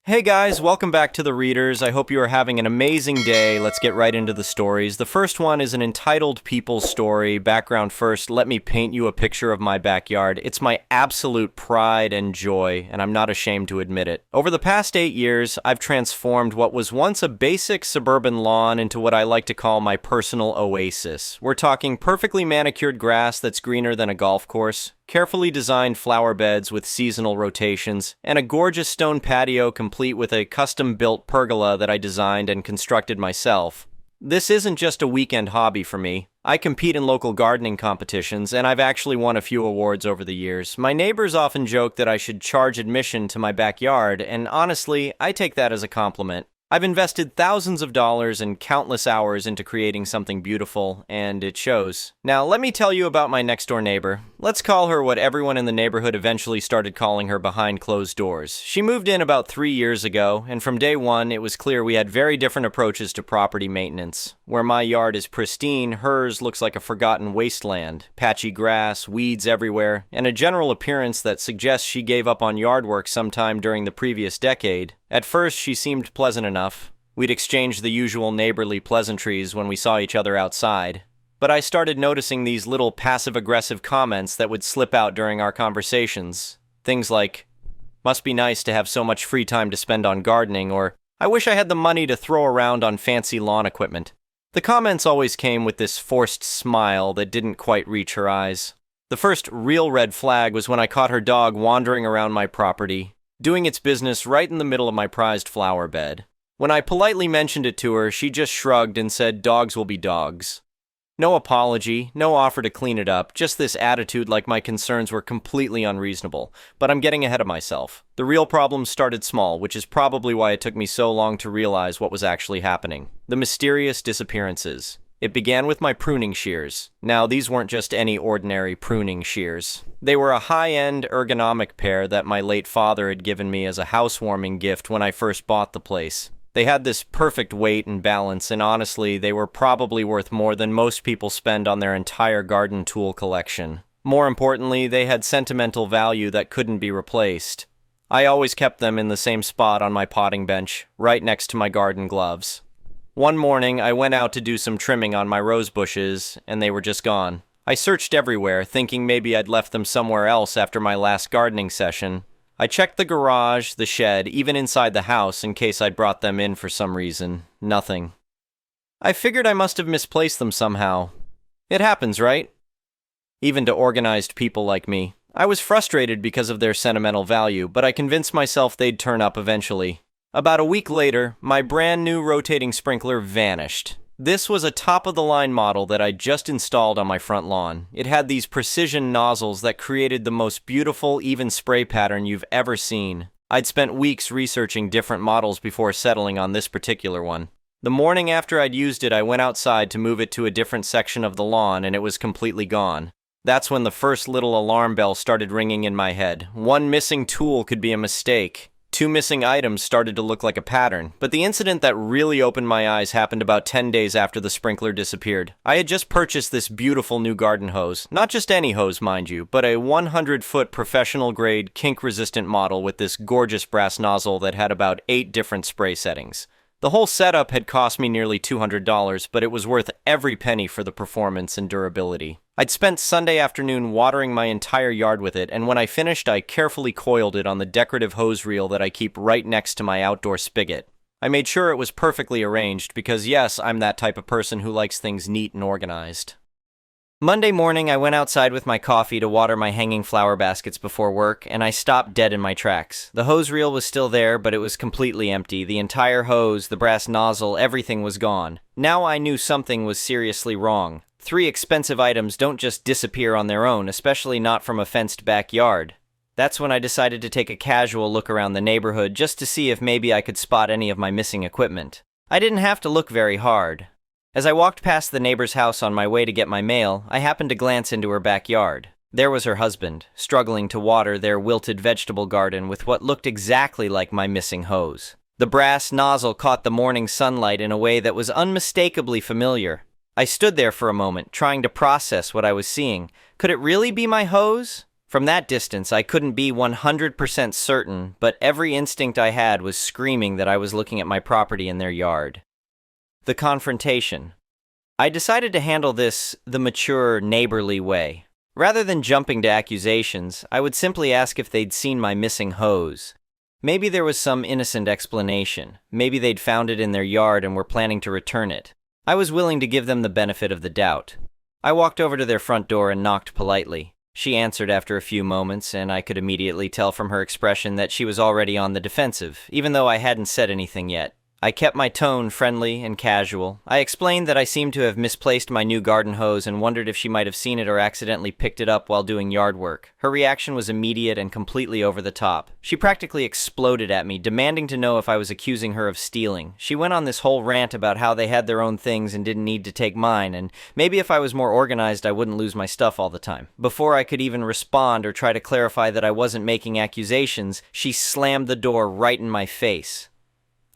Hey guys, welcome back to The Readers. I hope you are having an amazing day. Let's get right into the stories. The first one is an entitled people story. Background first, let me paint you a picture of my backyard. It's my absolute pride and joy, and I'm not ashamed to admit it. Over the past 8 years, I've transformed what was once a basic suburban lawn into what I like to call my personal oasis. We're talking perfectly manicured grass that's greener than a golf course, carefully designed flower beds with seasonal rotations, and a gorgeous stone patio complete with a custom-built pergola that I designed and constructed myself. This isn't just a weekend hobby for me. I compete in local gardening competitions, and I've actually won a few awards over the years. My neighbors often joke that I should charge admission to my backyard, and honestly, I take that as a compliment. I've invested thousands of dollars and countless hours into creating something beautiful, and it shows. Now, let me tell you about my next-door neighbor. Let's call her what everyone in the neighborhood eventually started calling her behind closed doors. She moved in about 3 years ago, and from day one, it was clear we had very different approaches to property maintenance. Where my yard is pristine, hers looks like a forgotten wasteland. Patchy grass, weeds everywhere, and a general appearance that suggests she gave up on yard work sometime during the previous decade. At first, she seemed pleasant enough. We'd exchange the usual neighborly pleasantries when we saw each other outside. But I started noticing these little passive-aggressive comments that would slip out during our conversations. Things like, "Must be nice to have so much free time to spend on gardening," or "I wish I had the money to throw around on fancy lawn equipment." The comments always came with this forced smile that didn't quite reach her eyes. The first real red flag was when I caught her dog wandering around my property, doing its business right in the middle of my prized flower bed. When I politely mentioned it to her, she just shrugged and said dogs will be dogs. No apology, no offer to clean it up, just this attitude like my concerns were completely unreasonable. But I'm getting ahead of myself. The real problem started small, which is probably why it took me so long to realize what was actually happening. The mysterious disappearances. It began with my pruning shears. Now, these weren't just any ordinary pruning shears. They were a high-end ergonomic pair that my late father had given me as a housewarming gift when I first bought the place. They had this perfect weight and balance, and honestly, they were probably worth more than most people spend on their entire garden tool collection. More importantly, they had sentimental value that couldn't be replaced. I always kept them in the same spot on my potting bench, right next to my garden gloves. One morning, I went out to do some trimming on my rose bushes, and they were just gone. I searched everywhere, thinking maybe I'd left them somewhere else after my last gardening session. I checked the garage, the shed, even inside the house in case I'd brought them in for some reason. Nothing. I figured I must have misplaced them somehow. It happens, right? Even to organized people like me. I was frustrated because of their sentimental value, but I convinced myself they'd turn up eventually. About a week later, my brand new rotating sprinkler vanished. This was a top-of-the-line model that I just installed on my front lawn. It had these precision nozzles that created the most beautiful, even spray pattern you've ever seen. I'd spent weeks researching different models before settling on this particular one. The morning after I'd used it, I went outside to move it to a different section of the lawn, and it was completely gone. That's when the first little alarm bell started ringing in my head. One missing tool could be a mistake. 2 missing items started to look like a pattern, but the incident that really opened my eyes happened about 10 days after the sprinkler disappeared. I had just purchased this beautiful new garden hose. Not just any hose, mind you, but a 100-foot professional-grade, kink-resistant model with this gorgeous brass nozzle that had about 8 different spray settings. The whole setup had cost me nearly $200, but it was worth every penny for the performance and durability. I'd spent Sunday afternoon watering my entire yard with it, and when I finished, I carefully coiled it on the decorative hose reel that I keep right next to my outdoor spigot. I made sure it was perfectly arranged because, yes, I'm that type of person who likes things neat and organized. Monday morning, I went outside with my coffee to water my hanging flower baskets before work, and I stopped dead in my tracks. The hose reel was still there, but it was completely empty. The entire hose, the brass nozzle, everything was gone. Now I knew something was seriously wrong. 3 expensive items don't just disappear on their own, especially not from a fenced backyard. That's when I decided to take a casual look around the neighborhood just to see if maybe I could spot any of my missing equipment. I didn't have to look very hard. As I walked past the neighbor's house on my way to get my mail, I happened to glance into her backyard. There was her husband, struggling to water their wilted vegetable garden with what looked exactly like my missing hose. The brass nozzle caught the morning sunlight in a way that was unmistakably familiar. I stood there for a moment, trying to process what I was seeing. Could it really be my hose? From that distance, I couldn't be 100% certain, but every instinct I had was screaming that I was looking at my property in their yard. The confrontation. I decided to handle this the mature, neighborly way. Rather than jumping to accusations, I would simply ask if they'd seen my missing hose. Maybe there was some innocent explanation. Maybe they'd found it in their yard and were planning to return it. I was willing to give them the benefit of the doubt. I walked over to their front door and knocked politely. She answered after a few moments, and I could immediately tell from her expression that she was already on the defensive, even though I hadn't said anything yet. I kept my tone friendly and casual. I explained that I seemed to have misplaced my new garden hose and wondered if she might have seen it or accidentally picked it up while doing yard work. Her reaction was immediate and completely over the top. She practically exploded at me, demanding to know if I was accusing her of stealing. She went on this whole rant about how they had their own things and didn't need to take mine, and maybe if I was more organized I wouldn't lose my stuff all the time. Before I could even respond or try to clarify that I wasn't making accusations, she slammed the door right in my face.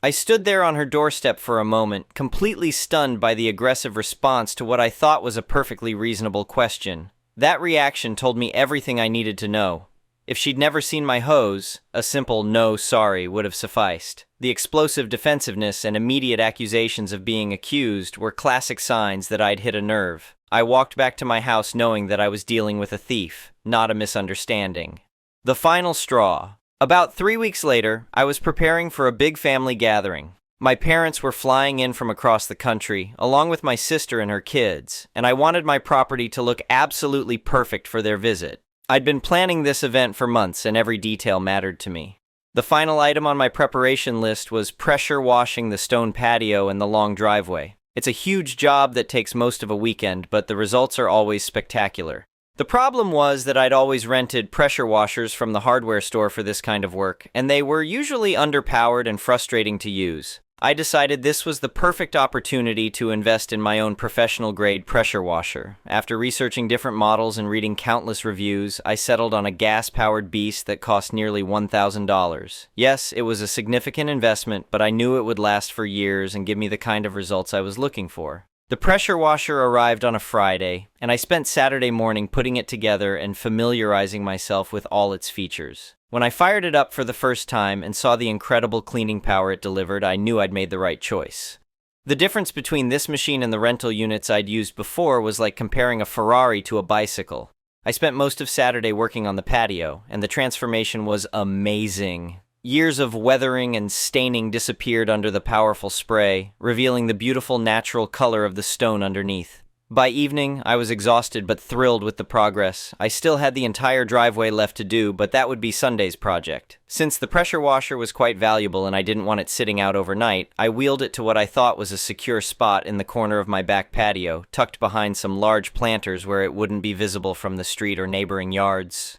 I stood there on her doorstep for a moment, completely stunned by the aggressive response to what I thought was a perfectly reasonable question. That reaction told me everything I needed to know. If she'd never seen my hose, a simple "no, sorry" would have sufficed. The explosive defensiveness and immediate accusations of being accused were classic signs that I'd hit a nerve. I walked back to my house knowing that I was dealing with a thief, not a misunderstanding. The final straw. About 3 weeks later, I was preparing for a big family gathering. My parents were flying in from across the country, along with my sister and her kids, and I wanted my property to look absolutely perfect for their visit. I'd been planning this event for months, and every detail mattered to me. The final item on my preparation list was pressure washing the stone patio and the long driveway. It's a huge job that takes most of a weekend, but the results are always spectacular. The problem was that I'd always rented pressure washers from the hardware store for this kind of work, and they were usually underpowered and frustrating to use. I decided this was the perfect opportunity to invest in my own professional-grade pressure washer. After researching different models and reading countless reviews, I settled on a gas-powered beast that cost nearly $1,000. Yes, it was a significant investment, but I knew it would last for years and give me the kind of results I was looking for. The pressure washer arrived on a Friday, and I spent Saturday morning putting it together and familiarizing myself with all its features. When I fired it up for the first time and saw the incredible cleaning power it delivered, I knew I'd made the right choice. The difference between this machine and the rental units I'd used before was like comparing a Ferrari to a bicycle. I spent most of Saturday working on the patio, and the transformation was amazing. Years of weathering and staining disappeared under the powerful spray, revealing the beautiful natural color of the stone underneath. By evening, I was exhausted but thrilled with the progress. I still had the entire driveway left to do, but that would be Sunday's project. Since the pressure washer was quite valuable and I didn't want it sitting out overnight, I wheeled it to what I thought was a secure spot in the corner of my back patio, tucked behind some large planters where it wouldn't be visible from the street or neighboring yards.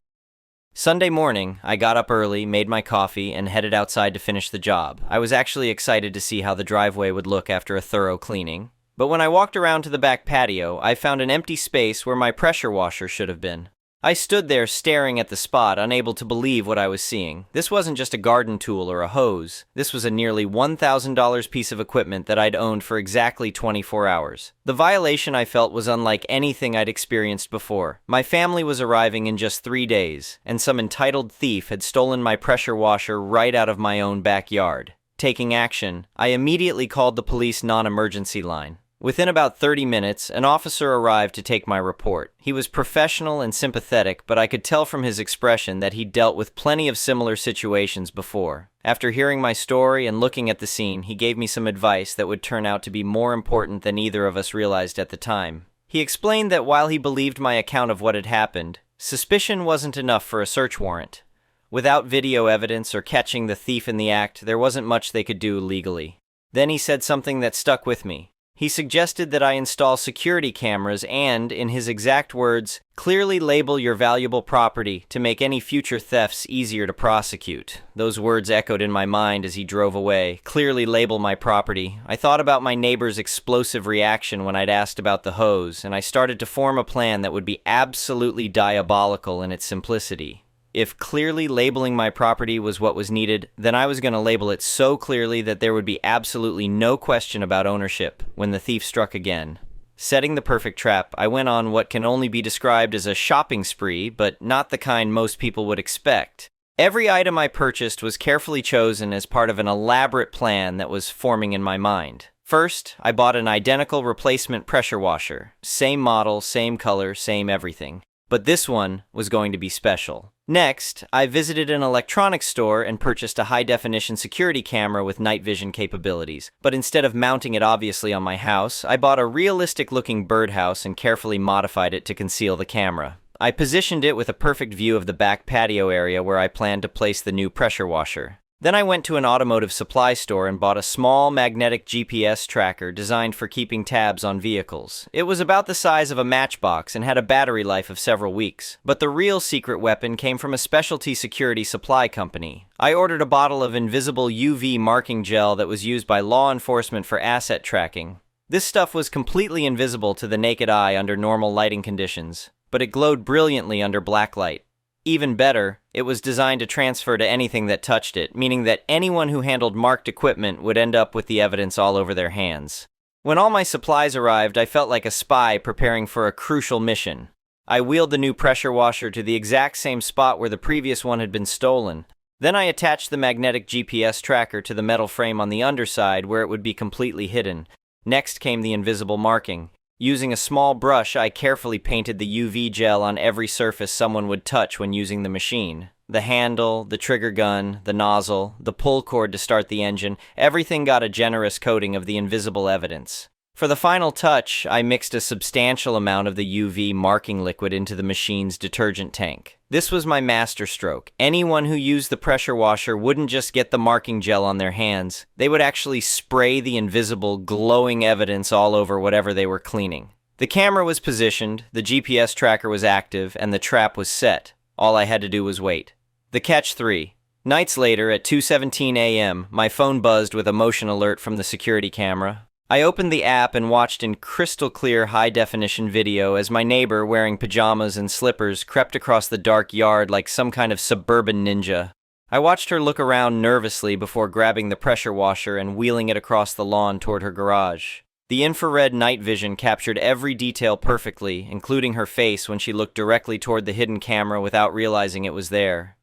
Sunday morning, I got up early, made my coffee, and headed outside to finish the job. I was actually excited to see how the driveway would look after a thorough cleaning. But when I walked around to the back patio, I found an empty space where my pressure washer should have been. I stood there staring at the spot, unable to believe what I was seeing. This wasn't just a garden tool or a hose. This was a nearly $1,000 piece of equipment that I'd owned for exactly 24 hours. The violation I felt was unlike anything I'd experienced before. My family was arriving in just 3 days, and some entitled thief had stolen my pressure washer right out of my own backyard. Taking action, I immediately called the police non-emergency line. Within about 30 minutes, an officer arrived to take my report. He was professional and sympathetic, but I could tell from his expression that he'd dealt with plenty of similar situations before. After hearing my story and looking at the scene, he gave me some advice that would turn out to be more important than either of us realized at the time. He explained that while he believed my account of what had happened, suspicion wasn't enough for a search warrant. Without video evidence or catching the thief in the act, there wasn't much they could do legally. Then he said something that stuck with me. He suggested that I install security cameras and, in his exact words, clearly label your valuable property to make any future thefts easier to prosecute. Those words echoed in my mind as he drove away. Clearly label my property. I thought about my neighbor's explosive reaction when I'd asked about the hose, and I started to form a plan that would be absolutely diabolical in its simplicity. If clearly labeling my property was what was needed, then I was going to label it so clearly that there would be absolutely no question about ownership when the thief struck again. Setting the perfect trap, I went on what can only be described as a shopping spree, but not the kind most people would expect. Every item I purchased was carefully chosen as part of an elaborate plan that was forming in my mind. First, I bought an identical replacement pressure washer. Same model, same color, same everything. But this one was going to be special. Next, I visited an electronics store and purchased a high-definition security camera with night vision capabilities. But instead of mounting it obviously on my house, I bought a realistic-looking birdhouse and carefully modified it to conceal the camera. I positioned it with a perfect view of the back patio area where I planned to place the new pressure washer. Then I went to an automotive supply store and bought a small magnetic GPS tracker designed for keeping tabs on vehicles. It was about the size of a matchbox and had a battery life of several weeks. But the real secret weapon came from a specialty security supply company. I ordered a bottle of invisible UV marking gel that was used by law enforcement for asset tracking. This stuff was completely invisible to the naked eye under normal lighting conditions, but it glowed brilliantly under black light. Even better, it was designed to transfer to anything that touched it, meaning that anyone who handled marked equipment would end up with the evidence all over their hands. When all my supplies arrived, I felt like a spy preparing for a crucial mission. I wheeled the new pressure washer to the exact same spot where the previous one had been stolen. Then I attached the magnetic GPS tracker to the metal frame on the underside where it would be completely hidden. Next came the invisible marking. Using a small brush, I carefully painted the UV gel on every surface someone would touch when using the machine. The handle, the trigger gun, the nozzle, the pull cord to start the engine, everything got a generous coating of the invisible evidence. For the final touch, I mixed a substantial amount of the UV marking liquid into the machine's detergent tank. This was my masterstroke. Anyone who used the pressure washer wouldn't just get the marking gel on their hands. They would actually spray the invisible, glowing evidence all over whatever they were cleaning. The camera was positioned, the GPS tracker was active, and the trap was set. All I had to do was wait. The catch 3. Nights later, at 2:17 a.m., my phone buzzed with a motion alert from the security camera. I opened the app and watched in crystal clear high-definition video as my neighbor, wearing pajamas and slippers, crept across the dark yard like some kind of suburban ninja. I watched her look around nervously before grabbing the pressure washer and wheeling it across the lawn toward her garage. The infrared night vision captured every detail perfectly, including her face when she looked directly toward the hidden camera without realizing it was there.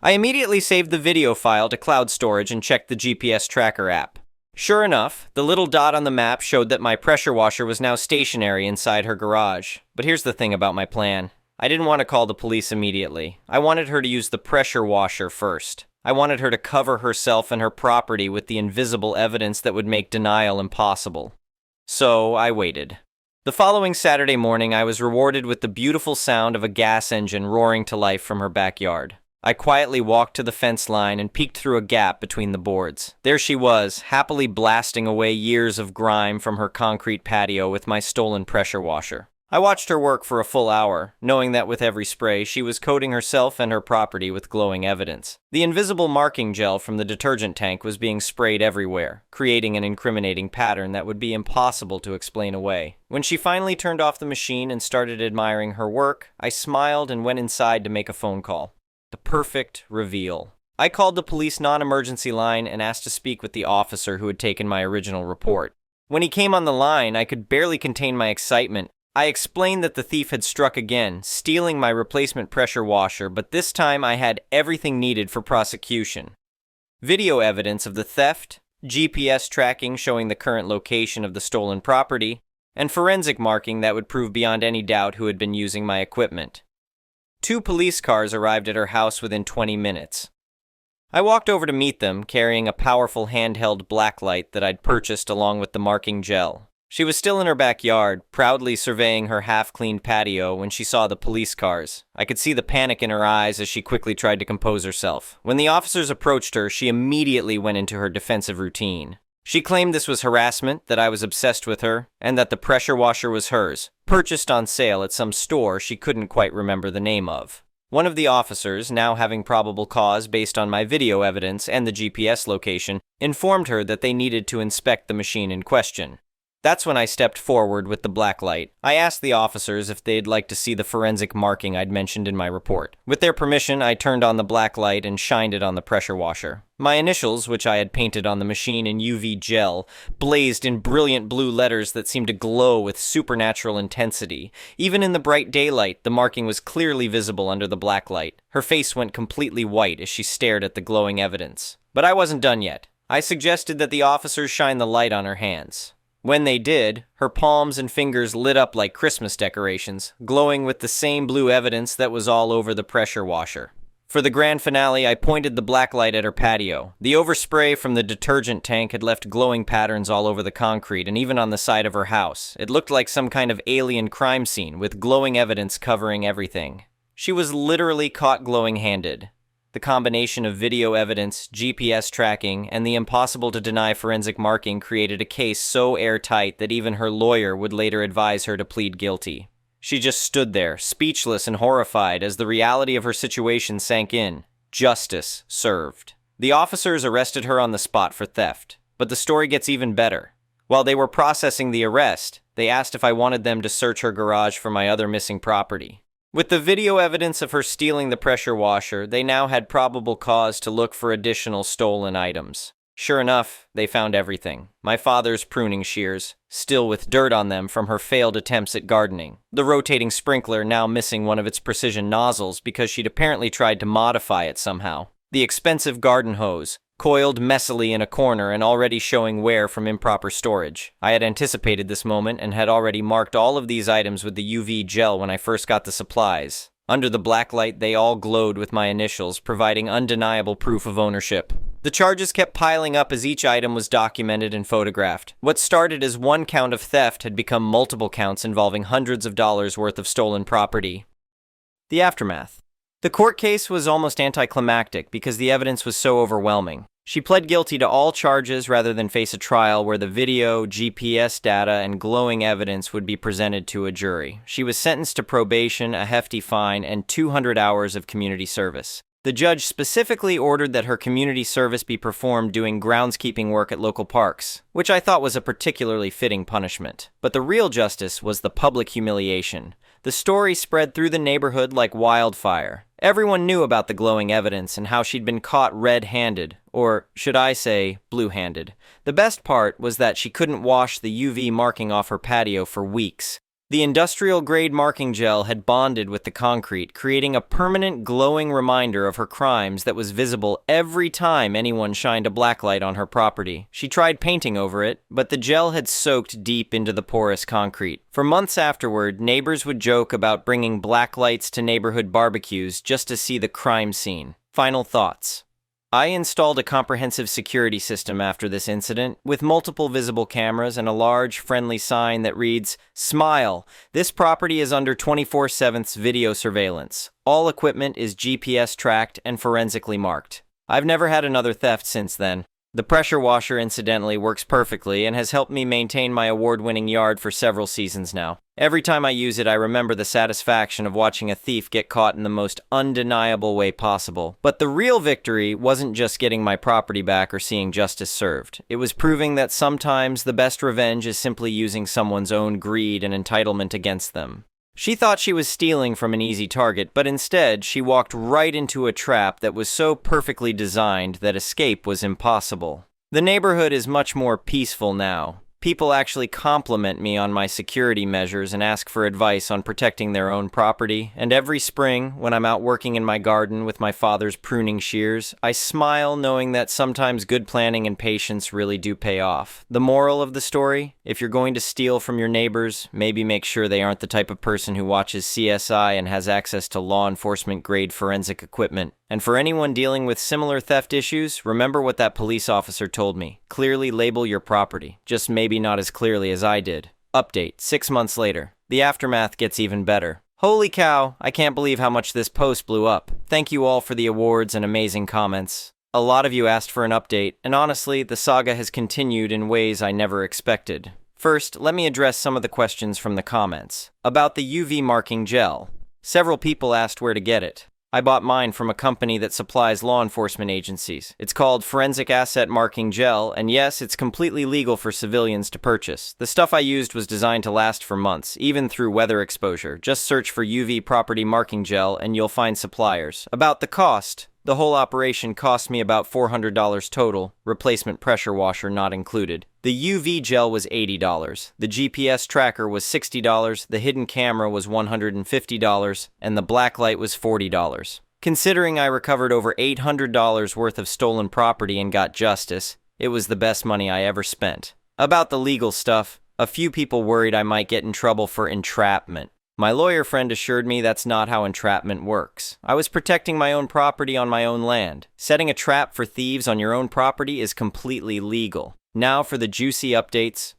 I immediately saved the video file to cloud storage and checked the GPS tracker app. Sure enough, the little dot on the map showed that my pressure washer was now stationary inside her garage. But here's the thing about my plan. I didn't want to call the police immediately. I wanted her to use the pressure washer first. I wanted her to cover herself and her property with the invisible evidence that would make denial impossible. So I waited. The following Saturday morning, I was rewarded with the beautiful sound of a gas engine roaring to life from her backyard. I quietly walked to the fence line and peeked through a gap between the boards. There she was, happily blasting away years of grime from her concrete patio with my stolen pressure washer. I watched her work for a full hour, knowing that with every spray, she was coating herself and her property with glowing evidence. The invisible marking gel from the detergent tank was being sprayed everywhere, creating an incriminating pattern that would be impossible to explain away. When she finally turned off the machine and started admiring her work, I smiled and went inside to make a phone call. The perfect reveal. I called the police non-emergency line and asked to speak with the officer who had taken my original report. When he came on the line, I could barely contain my excitement. I explained that the thief had struck again, stealing my replacement pressure washer, but this time I had everything needed for prosecution. Video evidence of the theft, GPS tracking showing the current location of the stolen property, and forensic marking that would prove beyond any doubt who had been using my equipment. 2 police cars arrived at her house within 20 minutes. I walked over to meet them, carrying a powerful handheld blacklight that I'd purchased along with the marking gel. She was still in her backyard, proudly surveying her half-cleaned patio when she saw the police cars. I could see the panic in her eyes as she quickly tried to compose herself. When the officers approached her, she immediately went into her defensive routine. She claimed this was harassment, that I was obsessed with her, and that the pressure washer was hers, purchased on sale at some store she couldn't quite remember the name of. One of the officers, now having probable cause based on my video evidence and the GPS location, informed her that they needed to inspect the machine in question. That's when I stepped forward with the black light. I asked the officers if they'd like to see the forensic marking I'd mentioned in my report. With their permission, I turned on the black light and shined it on the pressure washer. My initials, which I had painted on the machine in UV gel, blazed in brilliant blue letters that seemed to glow with supernatural intensity. Even in the bright daylight, the marking was clearly visible under the black light. Her face went completely white as she stared at the glowing evidence. But I wasn't done yet. I suggested that the officers shine the light on her hands. When they did, her palms and fingers lit up like Christmas decorations, glowing with the same blue evidence that was all over the pressure washer. For the grand finale, I pointed the black light at her patio. The overspray from the detergent tank had left glowing patterns all over the concrete and even on the side of her house. It looked like some kind of alien crime scene, with glowing evidence covering everything. She was literally caught glowing-handed. The combination of video evidence, GPS tracking, and the impossible-to-deny forensic marking created a case so airtight that even her lawyer would later advise her to plead guilty. She just stood there, speechless and horrified, as the reality of her situation sank in. Justice served. The officers arrested her on the spot for theft. But the story gets even better. While they were processing the arrest, they asked if I wanted them to search her garage for my other missing property. With the video evidence of her stealing the pressure washer, they now had probable cause to look for additional stolen items. Sure enough, they found everything. My father's pruning shears, still with dirt on them from her failed attempts at gardening. The rotating sprinkler now missing one of its precision nozzles because she'd apparently tried to modify it somehow. The expensive garden hose, coiled messily in a corner and already showing wear from improper storage. I had anticipated this moment and had already marked all of these items with the UV gel when I first got the supplies. Under the black light, they all glowed with my initials, providing undeniable proof of ownership. The charges kept piling up as each item was documented and photographed. What started as one count of theft had become multiple counts involving hundreds of dollars worth of stolen property. The aftermath. The court case was almost anticlimactic because the evidence was so overwhelming. She pled guilty to all charges rather than face a trial where the video, GPS data, and glowing evidence would be presented to a jury. She was sentenced to probation, a hefty fine, and 200 hours of community service. The judge specifically ordered that her community service be performed doing groundskeeping work at local parks, which I thought was a particularly fitting punishment. But the real justice was the public humiliation. The story spread through the neighborhood like wildfire. Everyone knew about the glowing evidence and how she'd been caught red-handed, or should I say, blue-handed. The best part was that she couldn't wash the UV marking off her patio for weeks. The industrial-grade marking gel had bonded with the concrete, creating a permanent glowing reminder of her crimes that was visible every time anyone shined a blacklight on her property. She tried painting over it, but the gel had soaked deep into the porous concrete. For months afterward, neighbors would joke about bringing blacklights to neighborhood barbecues just to see the crime scene. Final thoughts. I installed a comprehensive security system after this incident, with multiple visible cameras and a large, friendly sign that reads, "Smile! This property is under 24/7 video surveillance. All equipment is GPS tracked and forensically marked." I've never had another theft since then. The pressure washer, incidentally, works perfectly and has helped me maintain my award-winning yard for several seasons now. Every time I use it, I remember the satisfaction of watching a thief get caught in the most undeniable way possible. But the real victory wasn't just getting my property back or seeing justice served. It was proving that sometimes the best revenge is simply using someone's own greed and entitlement against them. She thought she was stealing from an easy target, but instead, she walked right into a trap that was so perfectly designed that escape was impossible. The neighborhood is much more peaceful now. People actually compliment me on my security measures and ask for advice on protecting their own property. And every spring, when I'm out working in my garden with my father's pruning shears, I smile knowing that sometimes good planning and patience really do pay off. The moral of the story? If you're going to steal from your neighbors, maybe make sure they aren't the type of person who watches CSI and has access to law enforcement-grade forensic equipment. And for anyone dealing with similar theft issues, remember what that police officer told me. Clearly label your property, just maybe not as clearly as I did. Update, 6 months later. The aftermath gets even better. Holy cow, I can't believe how much this post blew up. Thank you all for the awards and amazing comments. A lot of you asked for an update, and honestly, the saga has continued in ways I never expected. First, let me address some of the questions from the comments. About the UV marking gel. Several people asked where to get it. I bought mine from a company that supplies law enforcement agencies. It's called Forensic Asset Marking Gel, and yes, it's completely legal for civilians to purchase. The stuff I used was designed to last for months, even through weather exposure. Just search for UV Property Marking Gel and you'll find suppliers. About the cost. The whole operation cost me about $400 total, replacement pressure washer not included. The UV gel was $80, the GPS tracker was $60, the hidden camera was $150, and the blacklight was $40. Considering I recovered over $800 worth of stolen property and got justice, it was the best money I ever spent. About the legal stuff, a few people worried I might get in trouble for entrapment. My lawyer friend assured me that's not how entrapment works. I was protecting my own property on my own land. Setting a trap for thieves on your own property is completely legal. Now for the juicy updates.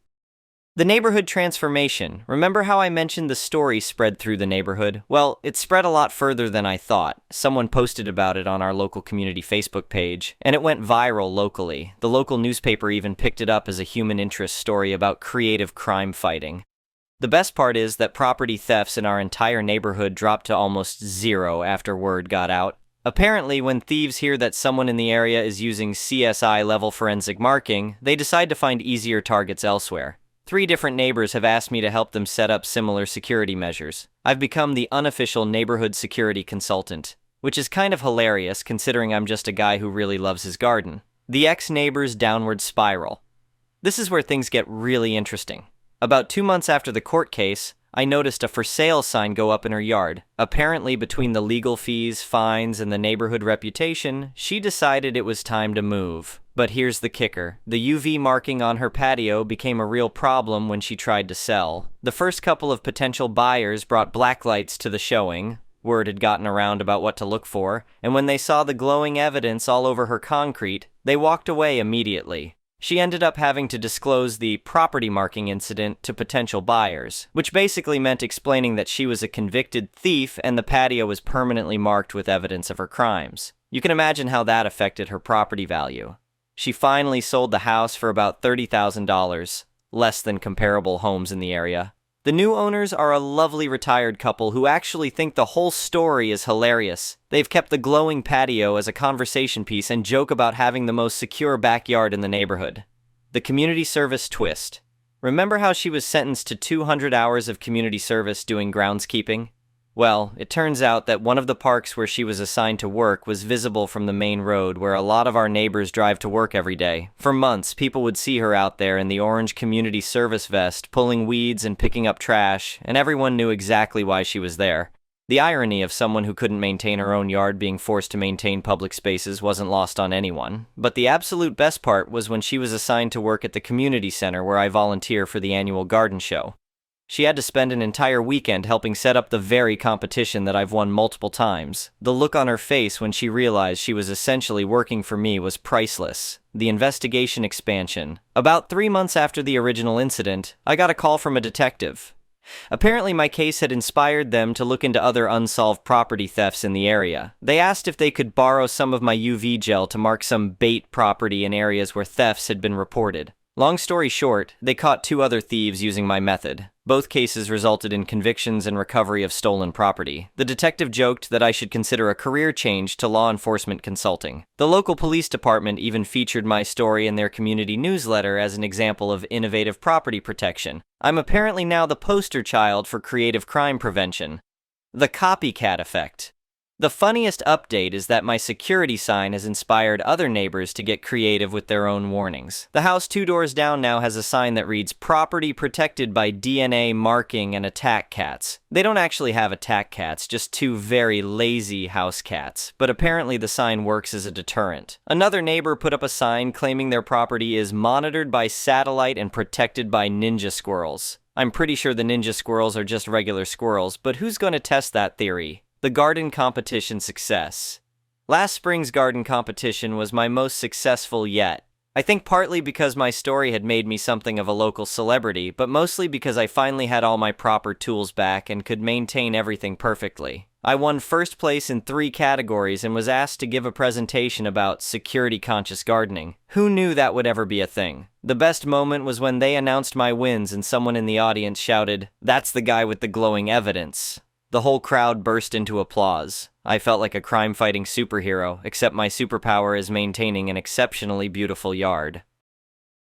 The neighborhood transformation. Remember how I mentioned the story spread through the neighborhood? Well, it spread a lot further than I thought. Someone posted about it on our local community Facebook page, and it went viral locally. The local newspaper even picked it up as a human interest story about creative crime fighting. The best part is that property thefts in our entire neighborhood dropped to almost zero after word got out. Apparently, when thieves hear that someone in the area is using CSI-level forensic marking, they decide to find easier targets elsewhere. 3 different neighbors have asked me to help them set up similar security measures. I've become the unofficial neighborhood security consultant, which is kind of hilarious considering I'm just a guy who really loves his garden. The ex-neighbor's downward spiral. This is where things get really interesting. About 2 months after the court case, I noticed a for sale sign go up in her yard. Apparently, between the legal fees, fines, and the neighborhood reputation, she decided it was time to move. But here's the kicker. The UV marking on her patio became a real problem when she tried to sell. The first couple of potential buyers brought blacklights to the showing. Word had gotten around about what to look for, and when they saw the glowing evidence all over her concrete, they walked away immediately. She ended up having to disclose the property marking incident to potential buyers, which basically meant explaining that she was a convicted thief and the patio was permanently marked with evidence of her crimes. You can imagine how that affected her property value. She finally sold the house for about $30,000, less than comparable homes in the area. The new owners are a lovely retired couple who actually think the whole story is hilarious. They've kept the glowing patio as a conversation piece and joke about having the most secure backyard in the neighborhood. The community service twist. Remember how she was sentenced to 200 hours of community service doing groundskeeping? Well, it turns out that one of the parks where she was assigned to work was visible from the main road where a lot of our neighbors drive to work every day. For months, people would see her out there in the orange community service vest, pulling weeds and picking up trash, and everyone knew exactly why she was there. The irony of someone who couldn't maintain her own yard being forced to maintain public spaces wasn't lost on anyone. But the absolute best part was when she was assigned to work at the community center where I volunteer for the annual garden show. She had to spend an entire weekend helping set up the very competition that I've won multiple times. The look on her face when she realized she was essentially working for me was priceless. The investigation expansion. About 3 months after the original incident, I got a call from a detective. Apparently my case had inspired them to look into other unsolved property thefts in the area. They asked if they could borrow some of my UV gel to mark some bait property in areas where thefts had been reported. Long story short, they caught 2 other thieves using my method. Both cases resulted in convictions and recovery of stolen property. The detective joked that I should consider a career change to law enforcement consulting. The local police department even featured my story in their community newsletter as an example of innovative property protection. I'm apparently now the poster child for creative crime prevention. The copycat effect. The funniest update is that my security sign has inspired other neighbors to get creative with their own warnings. The house 2 doors down now has a sign that reads, "Property protected by DNA marking and attack cats." They don't actually have attack cats, just 2 very lazy house cats, but apparently the sign works as a deterrent. Another neighbor put up a sign claiming their property is monitored by satellite and protected by ninja squirrels. I'm pretty sure the ninja squirrels are just regular squirrels, but who's going to test that theory? The garden competition success. Last spring's garden competition was my most successful yet. I think partly because my story had made me something of a local celebrity, but mostly because I finally had all my proper tools back and could maintain everything perfectly. I won first place in 3 categories and was asked to give a presentation about security-conscious gardening. Who knew that would ever be a thing? The best moment was when they announced my wins and someone in the audience shouted, "That's the guy with the glowing evidence." The whole crowd burst into applause. I felt like a crime-fighting superhero, except my superpower is maintaining an exceptionally beautiful yard.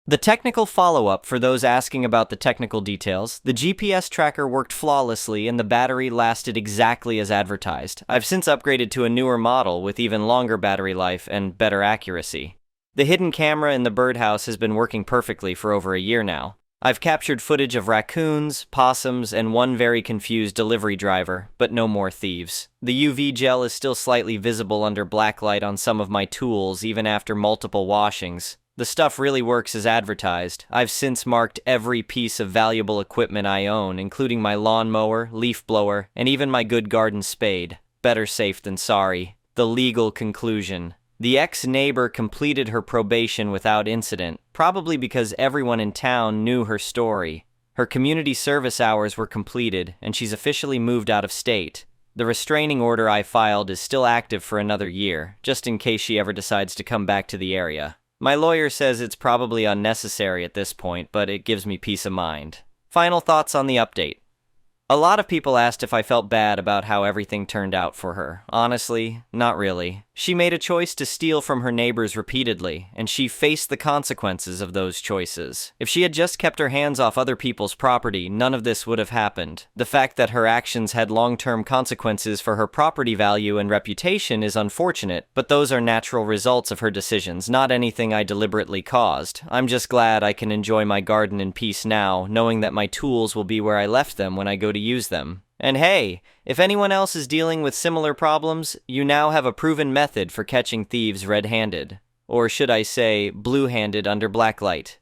The technical follow-up for those asking about the technical details, the GPS tracker worked flawlessly and the battery lasted exactly as advertised. I've since upgraded to a newer model with even longer battery life and better accuracy. The hidden camera in the birdhouse has been working perfectly for over a year now. I've captured footage of raccoons, possums, and one very confused delivery driver, but no more thieves. The UV gel is still slightly visible under black light on some of my tools even after multiple washings. The stuff really works as advertised. I've since marked every piece of valuable equipment I own, including my lawnmower, leaf blower, and even my good garden spade. Better safe than sorry. The legal conclusion. The ex-neighbor completed her probation without incident, probably because everyone in town knew her story. Her community service hours were completed, and she's officially moved out of state. The restraining order I filed is still active for another year, just in case she ever decides to come back to the area. My lawyer says it's probably unnecessary at this point, but it gives me peace of mind. Final thoughts on the update. A lot of people asked if I felt bad about how everything turned out for her. Honestly, not really. She made a choice to steal from her neighbors repeatedly, and she faced the consequences of those choices. If she had just kept her hands off other people's property, none of this would have happened. The fact that her actions had long-term consequences for her property value and reputation is unfortunate, but those are natural results of her decisions, not anything I deliberately caused. I'm just glad I can enjoy my garden in peace now, knowing that my tools will be where I left them when I go to use them. And hey, if anyone else is dealing with similar problems, you now have a proven method for catching thieves red-handed. Or should I say, blue-handed under blacklight.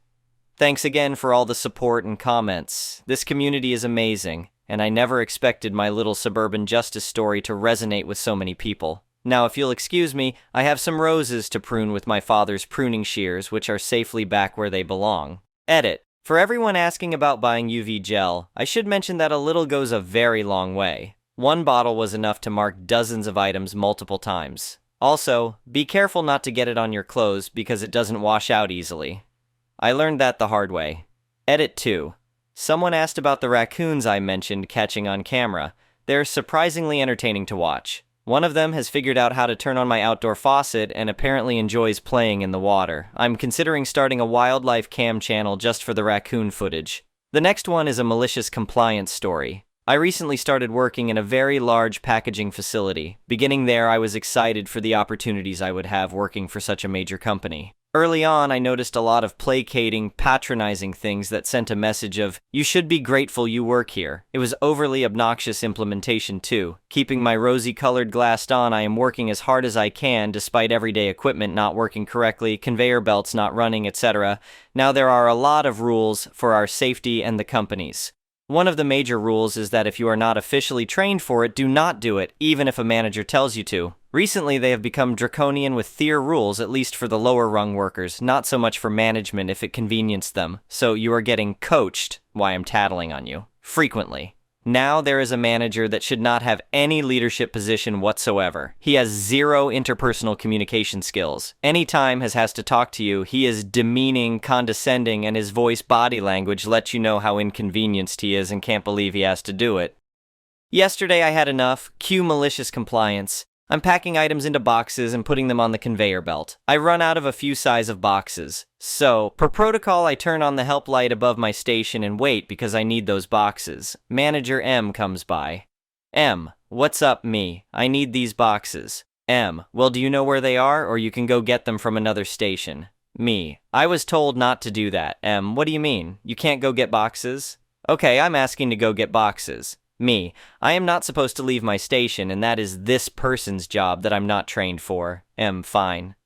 Thanks again for all the support and comments. This community is amazing, and I never expected my little suburban justice story to resonate with so many people. Now, if you'll excuse me, I have some roses to prune with my father's pruning shears, which are safely back where they belong. Edit. For everyone asking about buying UV gel, I should mention that a little goes a very long way. One bottle was enough to mark dozens of items multiple times. Also, be careful not to get it on your clothes because it doesn't wash out easily. I learned that the hard way. Edit 2. Someone asked about the raccoons I mentioned catching on camera. They're surprisingly entertaining to watch. One of them has figured out how to turn on my outdoor faucet and apparently enjoys playing in the water. I'm considering starting a wildlife cam channel just for the raccoon footage. The next one is a malicious compliance story. I recently started working in a very large packaging facility. Beginning there, I was excited for the opportunities I would have working for such a major company. Early on, I noticed a lot of placating, patronizing things that sent a message of, "You should be grateful you work here." It was overly obnoxious implementation too. Keeping my rosy-colored glassed on, I am working as hard as I can despite everyday equipment not working correctly, conveyor belts not running, etc. Now there are a lot of rules for our safety and the company's. One of the major rules is that if you are not officially trained for it, do not do it, even if a manager tells you to. Recently, they have become draconian with tier rules, at least for the lower rung workers, not so much for management if it convenienced them. So you are getting coached, why I'm tattling on you, frequently. Now there is a manager that should not have any leadership position whatsoever. He has zero interpersonal communication skills. Anytime has to talk to you, he is demeaning, condescending, and his voice body language lets you know how inconvenienced he is and can't believe he has to do it. Yesterday I had enough. Cue malicious compliance. I'm packing items into boxes and putting them on the conveyor belt. I run out of a few size of boxes. So, per protocol, I turn on the help light above my station and wait because I need those boxes. Manager M comes by. M, what's up, me? I need these boxes. M, well, do you know where they are, or you can go get them from another station? Me, I was told not to do that. M, what do you mean? You can't go get boxes? Okay, I'm asking to go get boxes. Me, I am not supposed to leave my station, and that is this person's job that I'm not trained for. M, fine.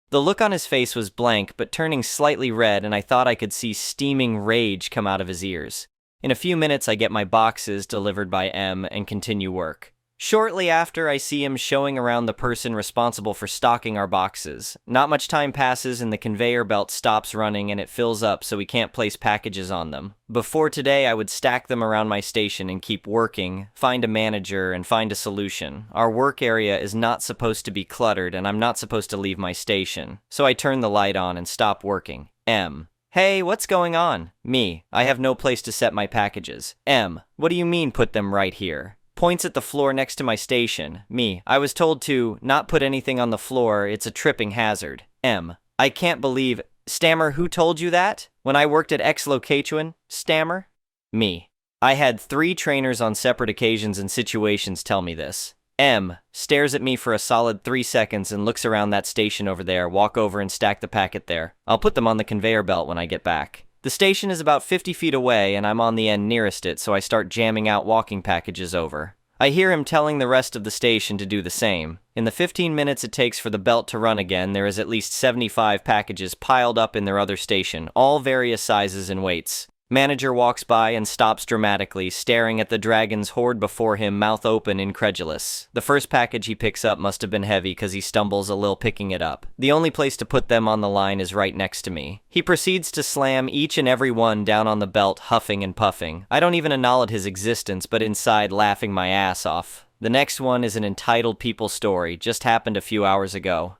The look on his face was blank, but turning slightly red, and I thought I could see steaming rage come out of his ears. In a few minutes, I get my boxes delivered by M and continue work. Shortly after, I see him showing around the person responsible for stocking our boxes. Not much time passes and the conveyor belt stops running and it fills up so we can't place packages on them. Before today, I would stack them around my station and keep working, find a manager, and find a solution. Our work area is not supposed to be cluttered and I'm not supposed to leave my station. So I turn the light on and stop working. M, hey, what's going on? Me, I have no place to set my packages. M, what do you mean put them right here? Points at the floor next to my station. Me. I was told to not put anything on the floor, it's a tripping hazard. M. I can't believe. Stammer, who told you that? When I worked at X location? Stammer? Me. I had 3 trainers on separate occasions and situations tell me this. M. Stares at me for a solid 3 seconds and looks around that station over there, walk over and stack the packet there. I'll put them on the conveyor belt when I get back. The station is about 50 feet away and I'm on the end nearest it, so I start jamming out walking packages over. I hear him telling the rest of the station to do the same. In the 15 minutes it takes for the belt to run again, there is at least 75 packages piled up in their other station, all various sizes and weights. Manager walks by and stops dramatically, staring at the dragon's horde before him, mouth open, incredulous. The first package he picks up must have been heavy because he stumbles a little picking it up. The only place to put them on the line is right next to me. He proceeds to slam each and every one down on the belt, huffing and puffing. I don't even acknowledge his existence, but inside laughing my ass off. The next one is an entitled people story, just happened a few hours ago.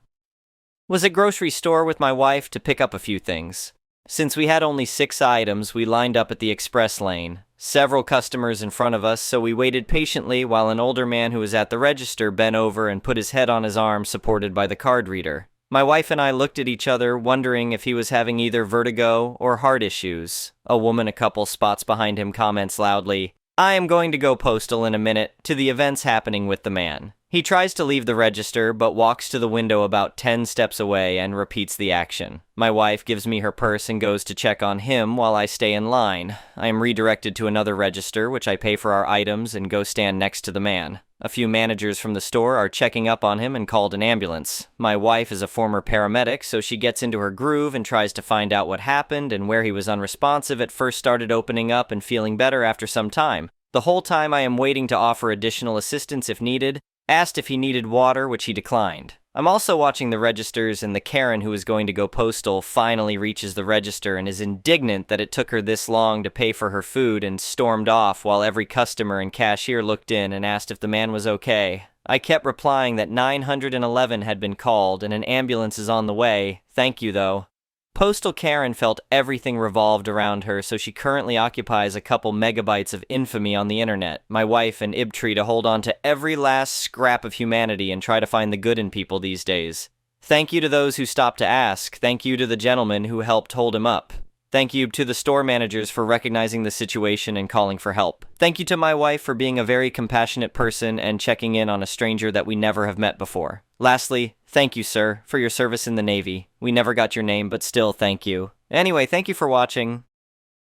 Was at grocery store with my wife to pick up a few things. Since we had only 6 items, we lined up at the express lane. Several customers in front of us, so we waited patiently while an older man who was at the register bent over and put his head on his arm supported by the card reader. My wife and I looked at each other, wondering if he was having either vertigo or heart issues. A woman a couple spots behind him comments loudly, "I am going to go postal in a minute," to the events happening with the man. He tries to leave the register, but walks to the window about 10 steps away and repeats the action. My wife gives me her purse and goes to check on him while I stay in line. I am redirected to another register, which I pay for our items and go stand next to the man. A few managers from the store are checking up on him and called an ambulance. My wife is a former paramedic, so she gets into her groove and tries to find out what happened, and where he was unresponsive at first started opening up and feeling better after some time. The whole time I am waiting to offer additional assistance if needed. Asked if he needed water, which he declined. I'm also watching the registers, and the Karen who is going to go postal finally reaches the register and is indignant that it took her this long to pay for her food and stormed off while every customer and cashier looked in and asked if the man was okay. I kept replying that 911 had been called and an ambulance is on the way. Thank you, though. Postal Karen felt everything revolved around her, so she currently occupies a couple megabytes of infamy on the internet. My wife and Ibtree to hold on to every last scrap of humanity and try to find the good in people these days. Thank you to those who stopped to ask. Thank you to the gentleman who helped hold him up. Thank you to the store managers for recognizing the situation and calling for help. Thank you to my wife for being a very compassionate person and checking in on a stranger that we never have met before. Lastly, thank you, sir, for your service in the Navy. We never got your name, but still thank you. Anyway, thank you for watching.